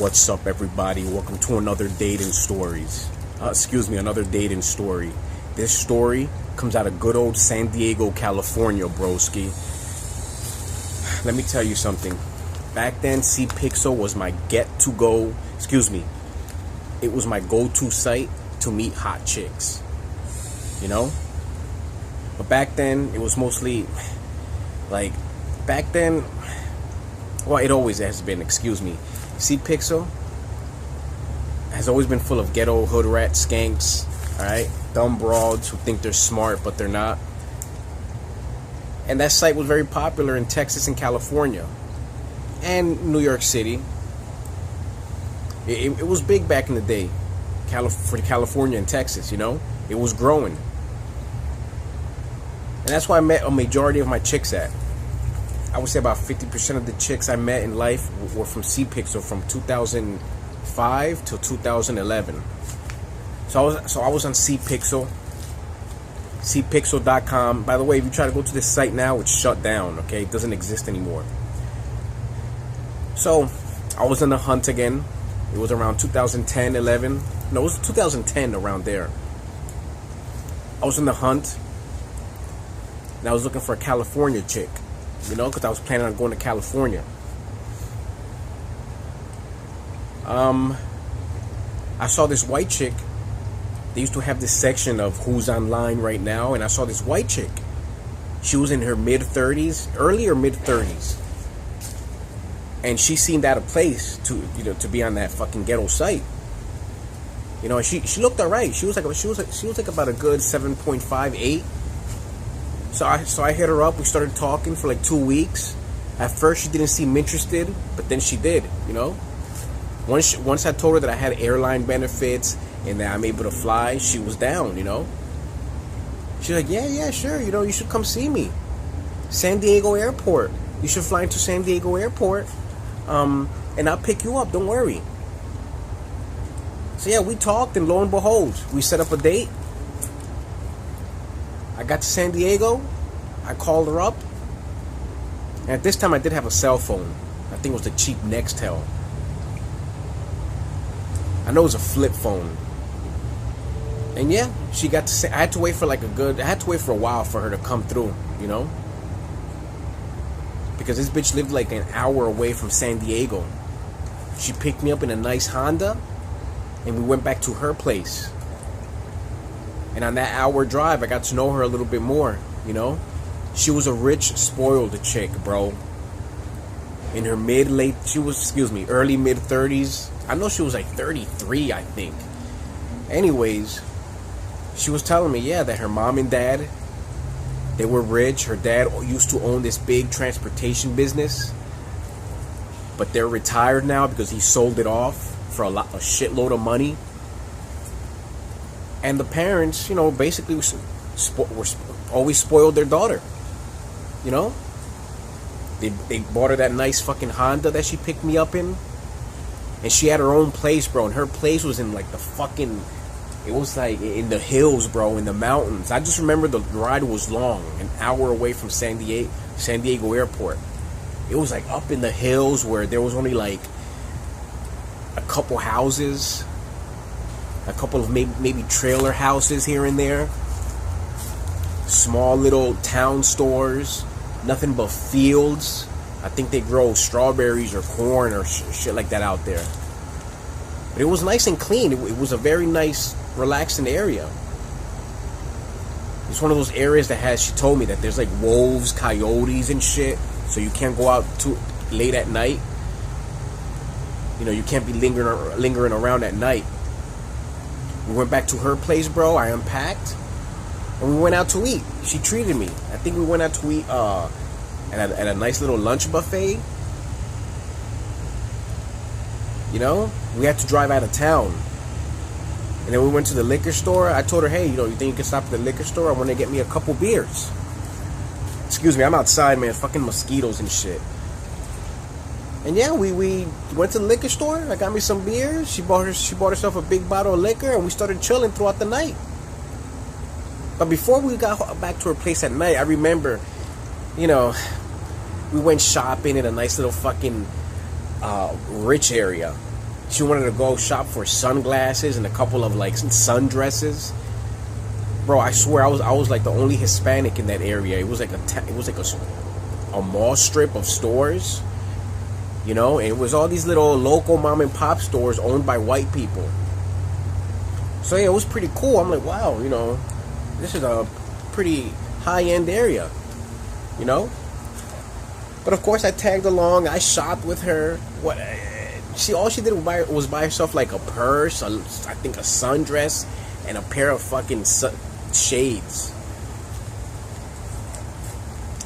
What's up, everybody? Welcome to another dating stories. Another dating story. This story comes out of good old San Diego, California, broski. Let me tell you something. Back then, CPixel was my it was my go-to site to meet hot chicks. You know? But back then, it was mostly, it always has been, CPixel has always been full of ghetto hood rat skanks, alright? Dumb broads who think they're smart, but they're not. And that site was very popular in Texas and California. And New York City. It was big back in the day. For California and Texas, you know? It was growing. And that's why I met a majority of my chicks at. I would say about 50% of the chicks I met in life were from CPixel from 2005 till 2011. So I was on CPixel, cpixel.com. By the way, if you try to go to this site now, it's shut down, okay? It doesn't exist anymore. So I was on the hunt again. It was around 2010, 11. No, it was 2010, around there. I was on the hunt, and I was looking for a California chick. You know, because I was planning on going to California. I saw this white chick. They used to have this section of who's online right now, and I saw this white chick. She was in her mid-30s, early or mid-30s, and she seemed out of place to be on that fucking ghetto site. You know, she looked alright. She was like about a good 7.5, 8. So I hit her up. We started talking for like 2 weeks. At first, she didn't seem interested, but then she did. You know, once I told her that I had airline benefits and that I'm able to fly, she was down. You know, she's like, yeah, sure. You know, you should come see me. San Diego Airport. You should fly into San Diego Airport, and I'll pick you up. Don't worry. So yeah, we talked, and lo and behold, we set up a date. I got to San Diego, I called her up, and at this time I did have a cell phone. I think it was the cheap Nextel. I know it was a flip phone. And yeah, she got to say, I had to wait for a while for her to come through, you know? Because this bitch lived like an hour away from San Diego. She picked me up in a nice Honda, and we went back to her place. And on that hour drive, I got to know her a little bit more, you know? She was a rich, spoiled chick, bro. In her early mid-30s. I know she was like 33, I think. Anyways, she was telling me, yeah, that her mom and dad, they were rich. Her dad used to own this big transportation business. But they're retired now because he sold it off for a shitload of money. And the parents, you know, basically were always spoiled their daughter. You know? They bought her that nice fucking Honda that she picked me up in. And she had her own place, bro. And her place was in like it was like in the hills, bro, in the mountains. I just remember the ride was long, an hour away from San Diego Airport. It was like up in the hills where there was only like a couple houses. A couple of maybe trailer houses here and there. Small little town stores. Nothing but fields. I think they grow strawberries or corn or shit like that out there. But it was nice and clean. It was a very nice, relaxing area. It's one of those areas that she told me that there's like wolves, coyotes and shit. So you can't go out too late at night. You know, you can't be lingering around at night. We went back to her place, bro. I unpacked, and we went out to eat. She treated me. I think we went out to eat at a nice little lunch buffet. You know, we had to drive out of town, and then we went to the liquor store. I told her, hey, you know, you think you can stop at the liquor store? I want to get me a couple beers. Excuse me, I'm outside, man. Fucking mosquitoes and shit. And yeah, we went to the liquor store. I got me some beers. She bought herself a big bottle of liquor, and we started chilling throughout the night. But before we got back to her place at night, I remember, you know, we went shopping in a nice little fucking rich area. She wanted to go shop for sunglasses and a couple of like sundresses. Bro, I swear I was like the only Hispanic in that area. It was like a mall strip of stores, you know, and it was all these little local mom and pop stores owned by white people. So yeah, it was pretty cool. I'm like, wow, you know, this is a pretty high-end area, you know. But of course, I tagged along. I shopped with her. All she did was buy herself like a purse, I think a sundress, and a pair of fucking shades.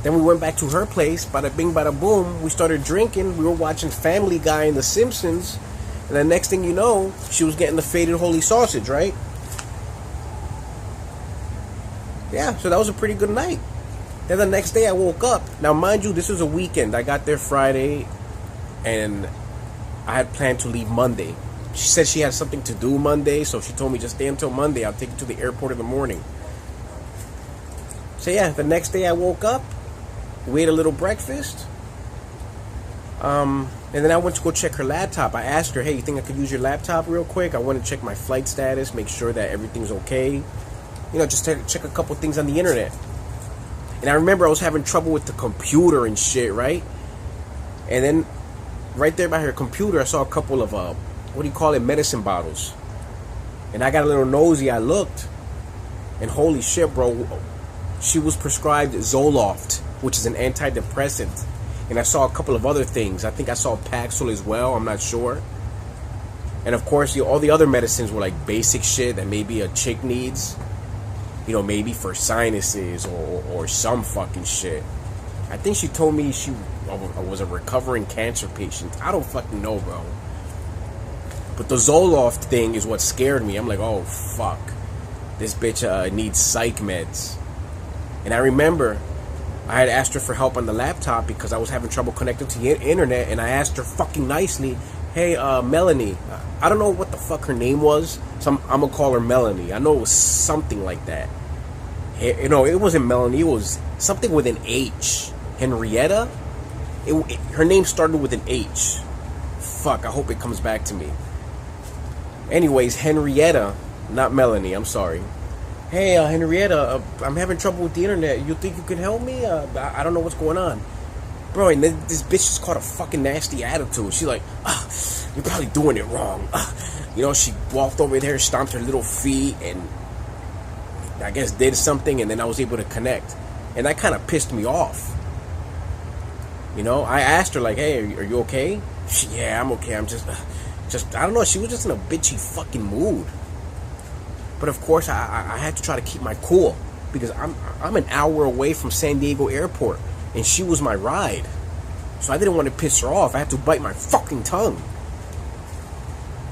Then we went back to her place. Bada bing, bada boom. We started drinking. We were watching Family Guy and The Simpsons. And the next thing you know, she was getting the Faded Holy Sausage, right? Yeah, so that was a pretty good night. Then the next day I woke up. Now, mind you, this was a weekend. I got there Friday, and I had planned to leave Monday. She said she had something to do Monday, so she told me just stay until Monday. I'll take you to the airport in the morning. So yeah, the next day I woke up, we ate a little breakfast, and then I went to go check her laptop. I asked her, hey, you think I could use your laptop real quick? I want to check my flight status, make sure that everything's okay. You know, just check a couple things on the internet. And I remember I was having trouble with the computer and shit, right? And then right there by her computer, I saw a couple of, medicine bottles. And I got a little nosy. I looked. And holy shit, bro. She was prescribed Zoloft, which is an antidepressant. And I saw a couple of other things. I think I saw Paxil as well. I'm not sure. And of course, all the other medicines were like basic shit that maybe a chick needs. You know, maybe for sinuses or some fucking shit. I think she told me she was a recovering cancer patient. I don't fucking know, bro. But the Zoloft thing is what scared me. I'm like, oh, fuck. This bitch needs psych meds. And I remember I had asked her for help on the laptop because I was having trouble connecting to the internet. And I asked her fucking nicely, hey, Melanie. I don't know what the fuck her name was. So I'm going to call her Melanie. I know it was something like that. You know, it wasn't Melanie. It was something with an H. Henrietta? Her name started with an H. Fuck, I hope it comes back to me. Anyways, Henrietta, not Melanie, I'm sorry. Hey, Henrietta, I'm having trouble with the internet. You think you can help me? I don't know what's going on. Bro, and this bitch just caught a fucking nasty attitude. She's like, you're probably doing it wrong. You know, she walked over there, stomped her little feet, and I guess did something, and then I was able to connect. And that kind of pissed me off. You know, I asked her, like, hey, are you okay? Yeah, I'm okay. I'm just, I don't know. She was just in a bitchy fucking mood. But of course, I had to try to keep my cool because I'm an hour away from San Diego Airport, and she was my ride. So I didn't want to piss her off. I had to bite my fucking tongue.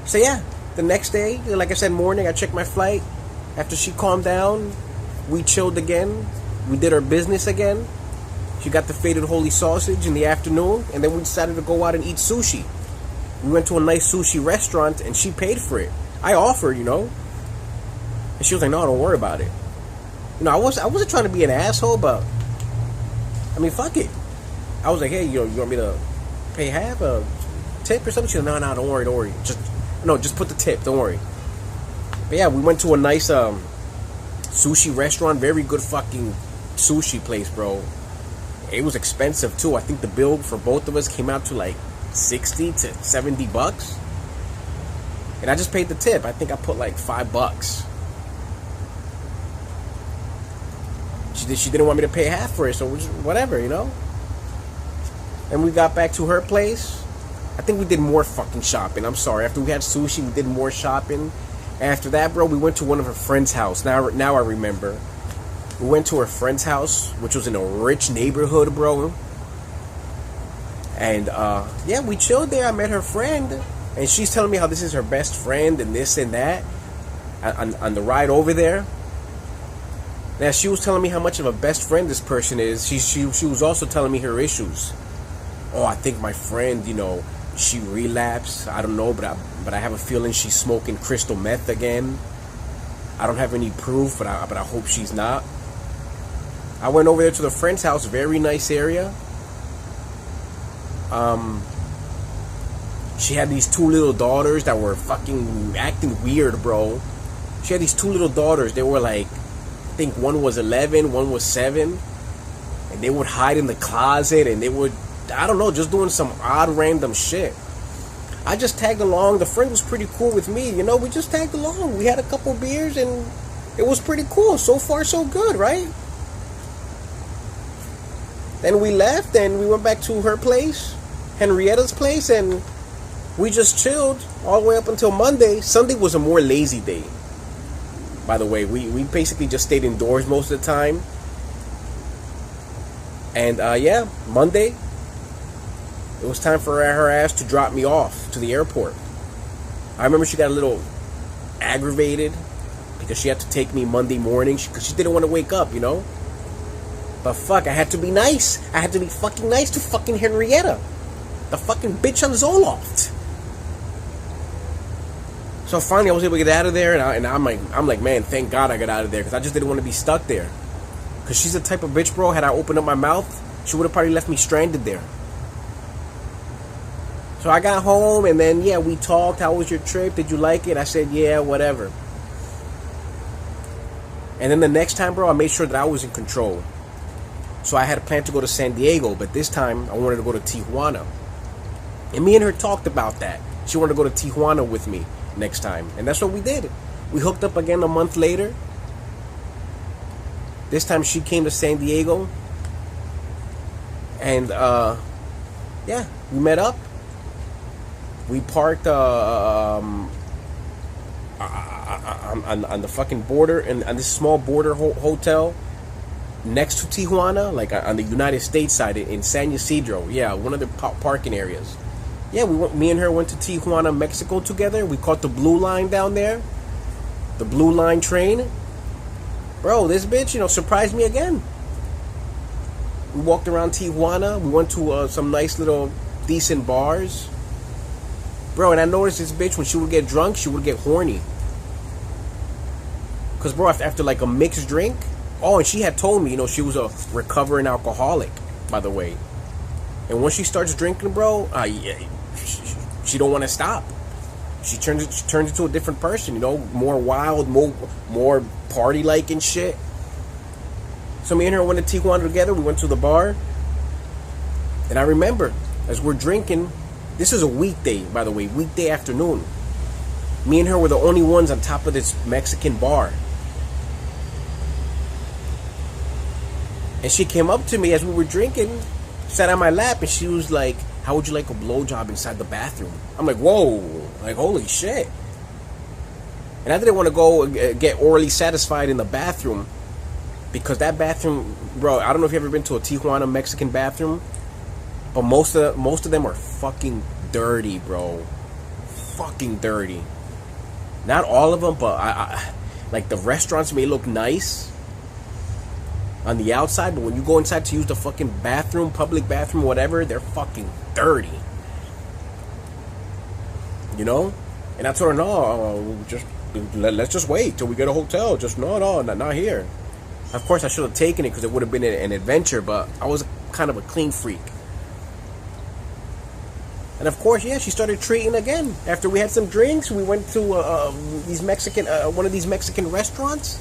So yeah, the next day, like I said, morning, I checked my flight. After she calmed down, we chilled again. We did our business again. She got the Faded Holy Sausage in the afternoon, and then we decided to go out and eat sushi. We went to a nice sushi restaurant, and she paid for it. I offered, you know. And she was like, no, don't worry about it. You know, I wasn't trying to be an asshole, but I mean, fuck it. I was like, hey, you want me to pay half a tip or something? She was like, no, don't worry. Just put the tip, don't worry. But yeah, we went to a nice sushi restaurant, very good fucking sushi place, bro. It was expensive too. I think the bill for both of us came out to like $60 to $70. And I just paid the tip. I think I put like $5. She didn't want me to pay half for it, so whatever, you know. And we got back to her place. I think we did more fucking shopping. I'm sorry. After we had sushi, we did more shopping. After that, bro, we went to one of her friend's house. Now I remember. We went to her friend's house, which was in a rich neighborhood, bro. And yeah, we chilled there. I met her friend, and she's telling me how this is her best friend and this and that on the ride over there. Now, she was telling me how much of a best friend this person is. She was also telling me her issues. Oh, I think my friend, you know, she relapsed. I don't know, but I have a feeling she's smoking crystal meth again. I don't have any proof, but I hope she's not. I went over there to the friend's house, very nice area. She had these two little daughters that were fucking acting weird, bro. She had these two little daughters. They were like, I think one was 11, one was 7. And they would hide in the closet and they would, I don't know, just doing some odd random shit. I just tagged along. The friend was pretty cool with me. You know, we just tagged along. We had a couple beers and it was pretty cool. So far, so good, right? Then we left and we went back to her place, Henrietta's place, and we just chilled all the way up until Monday. Sunday was a more lazy day, by the way. We basically just stayed indoors most of the time. And yeah, Monday, it was time for her ass to drop me off to the airport. I remember she got a little aggravated because she had to take me Monday morning because she didn't want to wake up, you know. But fuck, I had to be nice. I had to be fucking nice to fucking Henrietta, the fucking bitch on Zoloft. So finally, I was able to get out of there, and I'm like, man, thank God I got out of there because I just didn't want to be stuck there. Because she's the type of bitch, bro. Had I opened up my mouth, she would have probably left me stranded there. So I got home, and then yeah, we talked. How was your trip? Did you like it? I said, yeah, whatever. And then the next time, bro, I made sure that I was in control. So I had a plan to go to San Diego, but this time I wanted to go to Tijuana. And me and her talked about that. She wanted to go to Tijuana with me next time. And that's what we did. We hooked up again a month later. This time she came to San Diego. And yeah, we met up. We parked on the fucking border, and on this small border hotel next to Tijuana, like on the United States side in San Ysidro. Yeah, one of the parking areas. Yeah, me and her went to Tijuana, Mexico together. We caught the Blue Line down there, the Blue Line train. Bro, this bitch, you know, surprised me again. We walked around Tijuana. We went to some nice little decent bars. Bro, and I noticed this bitch, when she would get drunk, she would get horny. Because, bro, after like a mixed drink. Oh, and she had told me, you know, she was a recovering alcoholic, by the way. And once she starts drinking, bro, she don't want to stop. She turns into a different person, you know, more wild, more party-like and shit. So me and her went to Tijuana together. We went to the bar. And I remember, as we're drinking, this is a weekday, by the way, weekday afternoon. Me and her were the only ones on top of this Mexican bar. And she came up to me as we were drinking, sat on my lap, and she was like, how would you like a blowjob inside the bathroom? I'm like, whoa, like, holy shit. And I didn't want to go get orally satisfied in the bathroom, because that bathroom, bro, I don't know if you've ever been to a Tijuana Mexican bathroom, but most of them are fucking dirty, bro. Fucking dirty. Not all of them, but I like the restaurants may look nice on the outside, but when you go inside to use the fucking bathroom, public bathroom, whatever, they're fucking dirty. You know? And I told her, no, let's just wait till we get a hotel. Just no, not here. Of course, I should have taken it because it would have been an adventure, but I was kind of a clean freak. And of course, yeah, she started treating again. After we had some drinks, we went to one of these Mexican restaurants.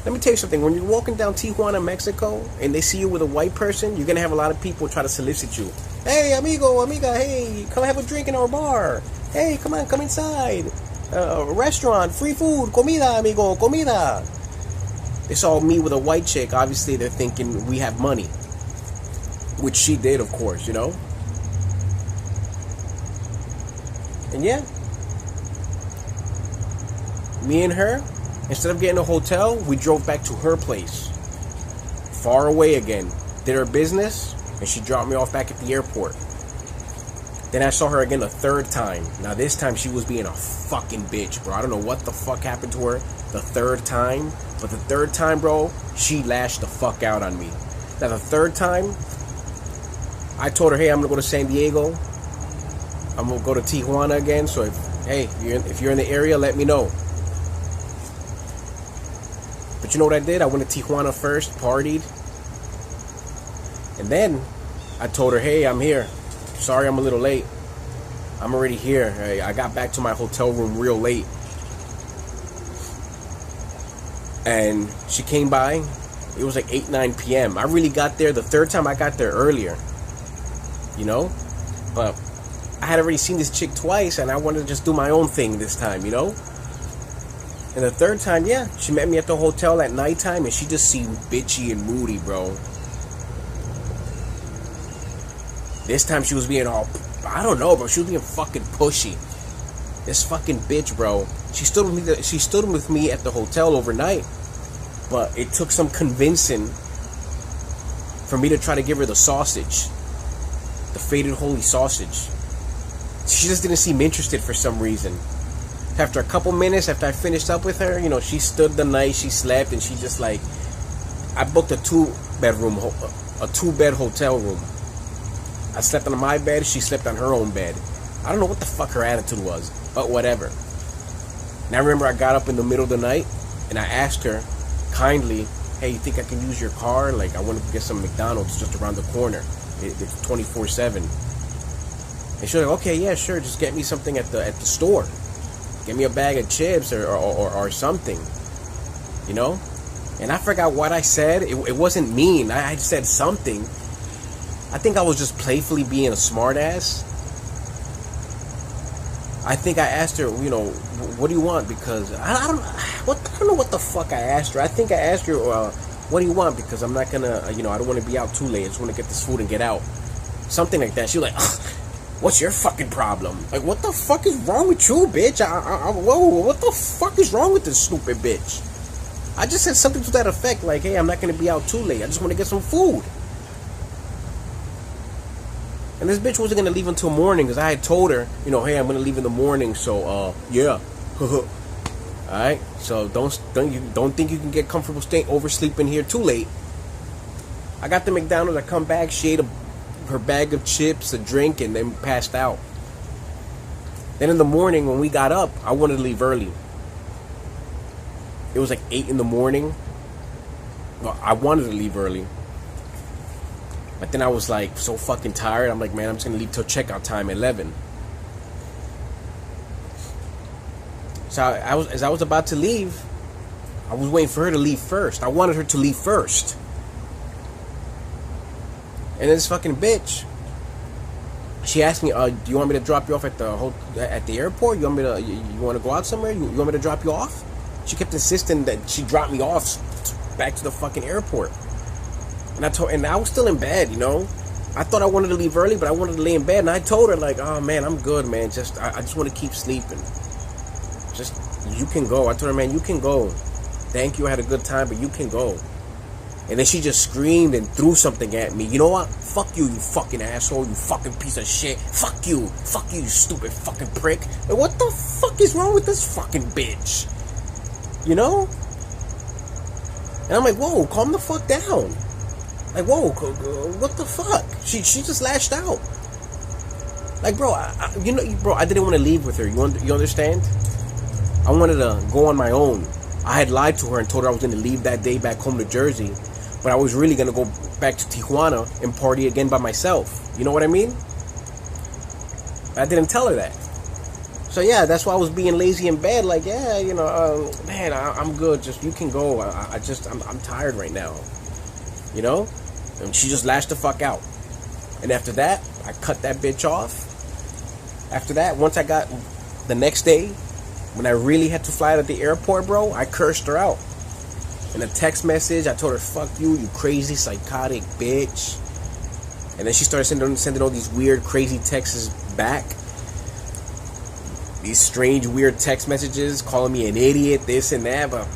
Let me tell you something. When you're walking down Tijuana, Mexico, and they see you with a white person, you're going to have a lot of people try to solicit you. Hey, amigo, amiga, hey, come have a drink in our bar. Hey, come on, come inside. Restaurant, free food, comida, amigo, comida. They saw me with a white chick. Obviously, they're thinking we have money. Which she did, of course, you know. And yeah, me and her, instead of getting a hotel, we drove back to her place. Far away again. Did her business, and she dropped me off back at the airport. Then I saw her again a third time. Now this time she was being a fucking bitch, bro. I don't know what the fuck happened to her the third time. But the third time, bro, she lashed the fuck out on me. Now the third time, I told her, hey, I'm going to go to San Diego. I'm going to go to Tijuana again. So if you're in the area, let me know. But you know what I did? I went to Tijuana first, partied. And then I told her, hey, I'm here. Sorry I'm a little late. I'm already here. I got back to my hotel room real late. And she came by. It was like 8, 9 p.m. I really got there. The third time I got there earlier. You know? But I had already seen this chick twice, and I wanted to just do my own thing this time, you know? And the third time, yeah, she met me at the hotel at nighttime, and she just seemed bitchy and moody, bro. This time she was being all, I don't know, bro. She was being fucking pushy. This fucking bitch, bro. She stood with me at the hotel overnight, but it took some convincing for me to try to give her the sausage, the FadedHolySoldier. She just didn't seem interested for some reason. After a couple minutes, after I finished up with her, you know, she stood the night, she slept, and she just like, I booked a two-bed hotel room. I slept on my bed, she slept on her own bed. I don't know what the fuck her attitude was, but whatever. And I remember I got up in the middle of the night, and I asked her kindly, hey, you think I can use your car? Like, I want to get some McDonald's just around the corner. It's 24/7. And she was like, okay, yeah, sure, just get me something at the store. Get me a bag of chips or something, you know? And I forgot what I said. It wasn't mean. I said something. I think I was just playfully being a smartass. I think I asked her, you know, what do you want? Because I don't know what the fuck I asked her. I think I asked her, what do you want? Because I'm not gonna, you know, I don't want to be out too late. I just want to get this food and get out. Something like that. She was like, what's your fucking problem? Like, what the fuck is wrong with you, bitch? Whoa, what the fuck is wrong with this stupid bitch? I just said something to that effect, like, hey, I'm not going to be out too late. I just want to get some food. And this bitch wasn't going to leave until morning, because I had told her, you know, hey, I'm going to leave in the morning, so, yeah. Alright? So, don't think you can get comfortable staying oversleeping here too late. I got the McDonald's, I come back, she ate her bag of chips, a drink, and then passed out. Then in the morning when we got up, I wanted to leave early. It was like 8 in the morning. Well, I wanted to leave early, but then I was like so fucking tired. I'm like, man, I'm just gonna leave till checkout time 11. So as I was about to leave, I was waiting for her to leave first. I wanted her to leave first. And this fucking bitch, she asked me, do you want me to drop you off at the airport? You want to go out somewhere? You want me to drop you off? She kept insisting that she drop me off back to the fucking airport. And I was still in bed, you know. I thought I wanted to leave early, but I wanted to lay in bed. And I told her, like, oh man, I'm good, man. I just want to keep sleeping. Just, you can go. I told her, man, you can go. Thank you, I had a good time, but you can go. And then she just screamed and threw something at me. You know what? Fuck you, you fucking asshole, you fucking piece of shit. Fuck you, you stupid fucking prick. Like, what the fuck is wrong with this fucking bitch? You know? And I'm like, whoa, calm the fuck down. Like, whoa, what the fuck? She just lashed out. Like, bro, I didn't want to leave with her. You understand? I wanted to go on my own. I had lied to her and told her I was going to leave that day back home to Jersey, but I was really going to go back to Tijuana and party again by myself. You know what I mean? I didn't tell her that. So yeah, that's why I was being lazy in bed. Like, yeah, you know, man, I'm good. Just, you can go. I'm tired right now. You know? And she just lashed the fuck out. And after that, I cut that bitch off. After that, once I got the next day, when I really had to fly out at the airport, bro, I cursed her out. In a text message, I told her, fuck you, you crazy, psychotic bitch. And then she started sending all these weird, crazy texts back. These strange, weird text messages, calling me an idiot, this and that, but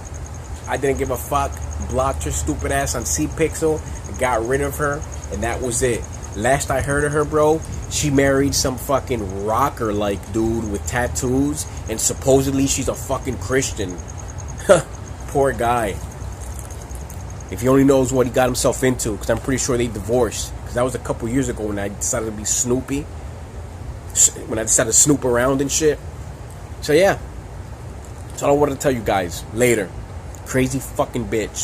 I didn't give a fuck. Blocked her stupid ass on C-Pixel, got rid of her, and that was it. Last I heard of her, bro, she married some fucking rocker-like dude with tattoos, and supposedly she's a fucking Christian. Poor guy. If he only knows what he got himself into, because I'm pretty sure they divorced. Because that was a couple years ago when I decided to be snoopy. When I decided to snoop around and shit. So yeah. That's all I wanted to tell you guys. Later. Crazy fucking bitch.